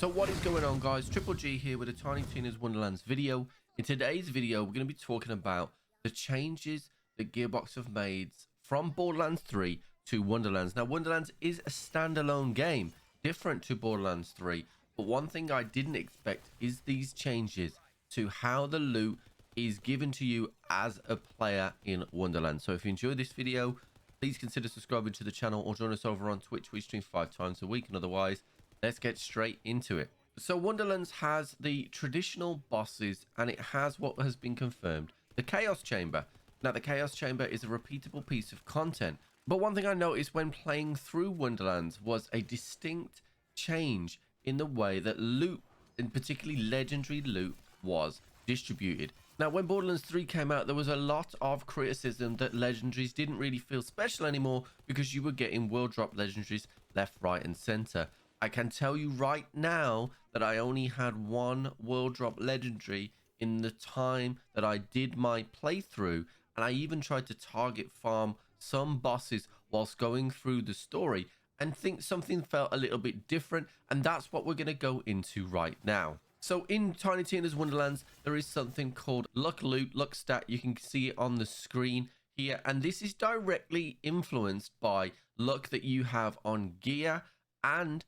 So what is going on, guys? Triple G here with a Tiny Tina's Wonderlands video. In today's video, we're going to be talking about the changes that Gearbox have made from Borderlands 3 to Wonderlands. Now, Wonderlands is a standalone game, different to Borderlands 3. But one thing I didn't expect is these changes to how the loot is given to you as a player in Wonderlands. So if you enjoyed this video, please consider subscribing to the channel or join us over on Twitch. We stream 5 times a week, and otherwise, let's get straight into it. So Wonderlands has the traditional bosses, and it has what has been confirmed, the Chaos Chamber. Now, the Chaos Chamber is a repeatable piece of content, but one thing I noticed when playing through Wonderlands was a distinct change in the way that loot, and particularly legendary loot, was distributed. Now, when Borderlands 3 came out, there was a lot of criticism that legendaries didn't really feel special anymore because you were getting world drop legendaries left, right, and center. I can tell you right now that I only had one world drop legendary in the time that I did my playthrough, and I even tried to target farm some bosses whilst going through the story, and think something felt a little bit different, and that's what we're going to go into right now. So in Tiny Tina's Wonderlands, there is something called luck loot, luck stat. You can see it on the screen here, and this is directly influenced by luck that you have on gear and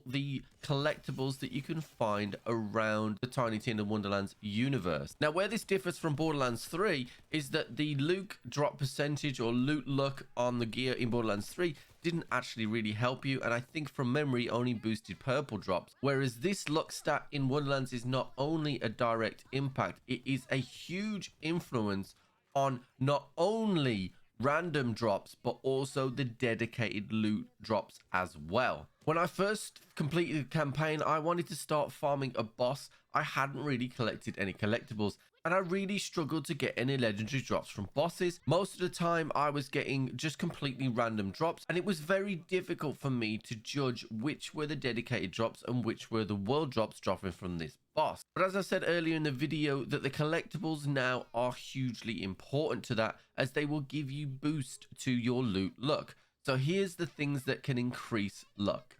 the collectibles that you can find around the Tiny Tina Wonderlands universe. Now, where this differs from Borderlands 3 is that the loot drop percentage or loot luck on the gear in Borderlands 3 didn't actually really help you, and I think from memory only boosted purple drops, whereas this luck stat in Wonderlands is not only a direct impact, it is a huge influence on not only random drops but also the dedicated loot drops as well. When I first completed the campaign, I wanted to start farming a boss. I hadn't really collected any collectibles, and I really struggled to get any legendary drops from bosses. Most of the time I was getting just completely random drops, and it was very difficult for me to judge which were the dedicated drops and which were the world drops dropping from this boss. But as I said earlier in the video, that the collectibles now are hugely important to that, as they will give you boost to your loot luck. So here's the things that can increase luck: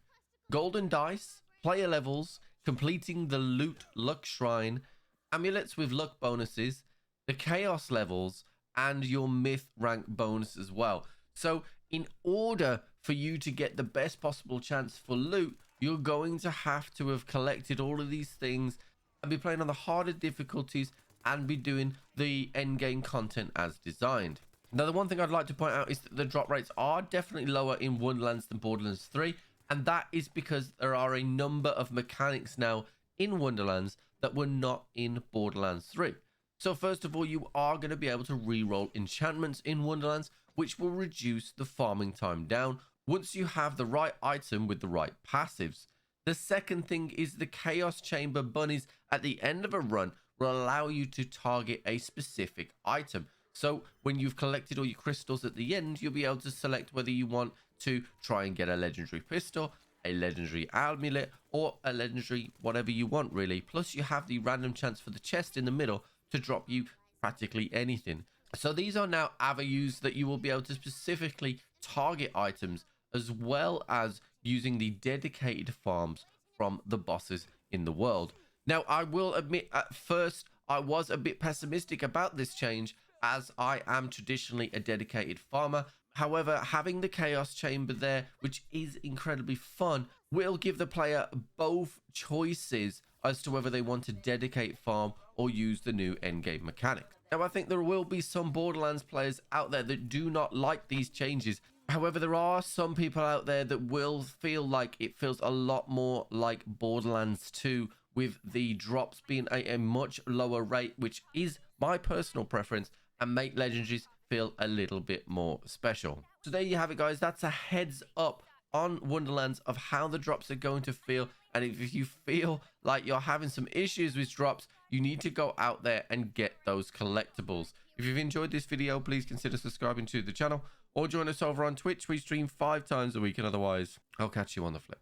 golden dice, player levels, completing the loot luck shrine, amulets with luck bonuses, the chaos levels, and your myth rank bonus as well. So in order for you to get the best possible chance for loot, you're going to have collected all of these things and be playing on the harder difficulties and be doing the end game content as designed. Now, the one thing I'd like to point out is that the drop rates are definitely lower in Wonderlands than Borderlands 3, and that is because there are a number of mechanics now in Wonderlands that were not in Borderlands 3. So first of all, you are going to be able to re-roll enchantments in Wonderlands, which will reduce the farming time down once you have the right item with the right passives. The second thing is the Chaos Chamber bunnies at the end of a run will allow you to target a specific item. So when you've collected all your crystals at the end, you'll be able to select whether you want to try and get a legendary pistol, a legendary amulet, or a legendary whatever you want, really. Plus you have the random chance for the chest in the middle to drop you practically anything. So these are now avenues that you will be able to specifically target items, as well as using the dedicated farms from the bosses in the world. Now, I will admit at first I was a bit pessimistic about this change, as I am traditionally a dedicated farmer. However, having the Chaos Chamber there, which is incredibly fun, will give the player both choices as to whether they want to dedicate farm or use the new endgame mechanic. Now, I think there will be some Borderlands players out there that do not like these changes. However, there are some people out there that will feel like it feels a lot more like Borderlands 2, with the drops being a much lower rate, which is my personal preference, and make legendaries feel a little bit more special. So there you have it, guys. That's a heads up on Wonderlands of how the drops are going to feel. And if you feel like you're having some issues with drops, you need to go out there and get those collectibles. If you've enjoyed this video, please consider subscribing to the channel or join us over on Twitch. We stream 5 times a week, and otherwise I'll catch you on the flip.